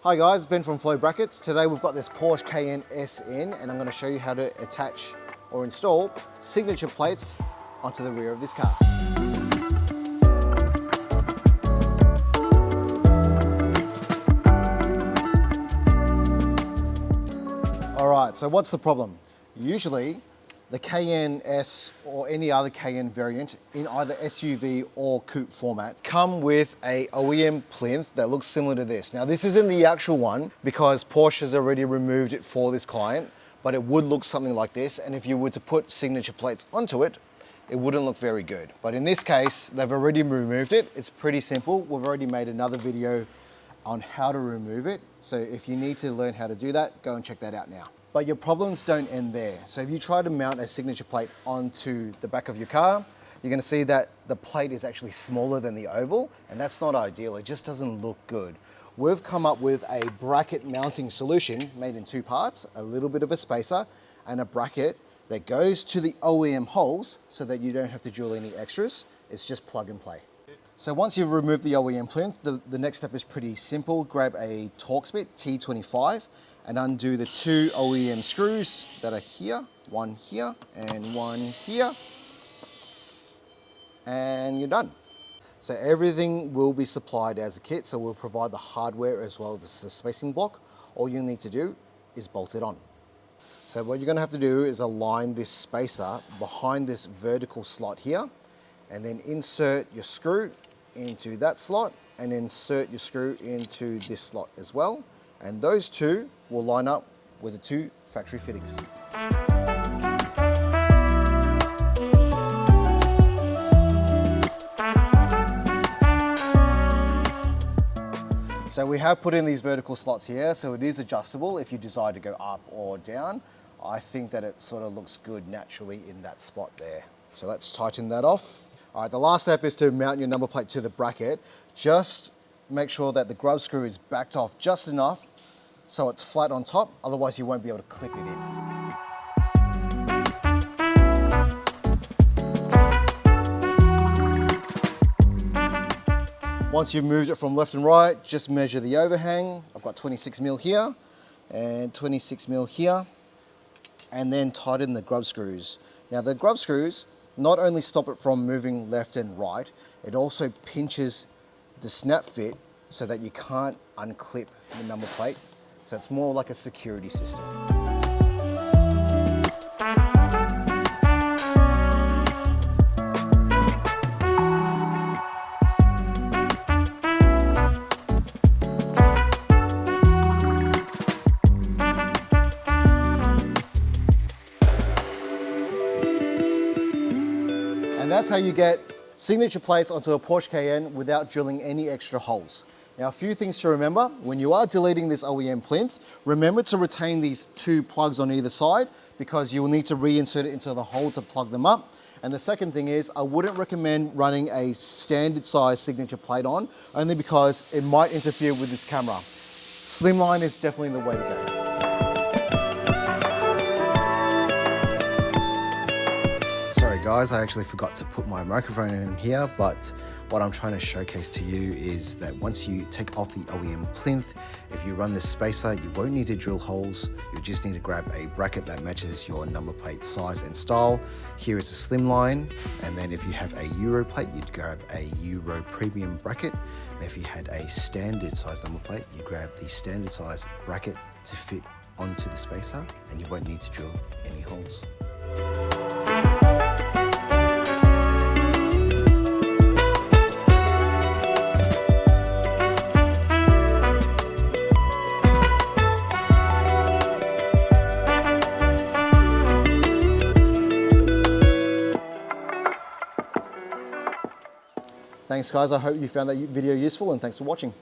Hi guys, Ben from Flow Brackets. Today we've got this Porsche Cayenne S in and I'm going to show you how to attach or install signature plates onto the rear of this car. Alright, so what's the problem? Usually the Cayenne S or any other Cayenne variant in either SUV or coupe format come with a OEM plinth that looks similar to this. Now this isn't the actual one because Porsche has already removed it for this client, but it would look something like this, and if you were to put signature plates onto it, it wouldn't look very good. But in this case, they've already removed it. It's pretty simple. We've already made another video on how to remove it. So if you need to learn how to do that, go and check that out now. But your problems don't end there. So if you try to mount a signature plate onto the back of your car, you're gonna see that the plate is actually smaller than the oval, and that's not ideal. It just doesn't look good. We've come up with a bracket mounting solution made in two parts, a little bit of a spacer and a bracket that goes to the OEM holes so that you don't have to drill any extras. It's just plug and play. So once you've removed the OEM plinth, the next step is pretty simple. Grab a Torx bit, T25, and undo the two OEM screws that are here, one here and one here, and you're done. So everything will be supplied as a kit, so we'll provide the hardware as well as the spacing block. All you need to do is bolt it on. So what you're gonna have to do is align this spacer behind this vertical slot here, and then insert your screw into that slot and insert your screw into this slot as well. And those two will line up with the two factory fittings. So we have put in these vertical slots here, so it is adjustable if you decide to go up or down. I think that it sort of looks good naturally in that spot there. So let's tighten that off. All right, the last step is to mount your number plate to the bracket. Just make sure that the grub screw is backed off just enough so it's flat on top, otherwise you won't be able to clip it in. Once you've moved it from left and right, just measure the overhang. I've got 26 mil here and 26 mil here, and then tighten the grub screws. Now the grub screws not only stop it from moving left and right, it also pinches the snap fit so that you can't unclip the number plate. So it's more like a security system. And that's how you get signature plates onto a Porsche Cayenne without drilling any extra holes. Now, a few things to remember. When you are deleting this OEM plinth, remember to retain these two plugs on either side because you will need to reinsert it into the hole to plug them up. And the second thing is, I wouldn't recommend running a standard size signature plate on, only because it might interfere with this camera. Slimline is definitely the way to go. Guys, I actually forgot to put my microphone in here, but what I'm trying to showcase to you is that once you take off the OEM plinth, if you run this spacer, you won't need to drill holes. You just need to grab a bracket that matches your number plate size and style. Here is a Slimline, and then if you have a Euro plate, you'd grab a Euro premium bracket. And if you had a standard size number plate, you grab the standard size bracket to fit onto the spacer, and you won't need to drill any holes. Thanks guys, I hope you found that video useful, and thanks for watching.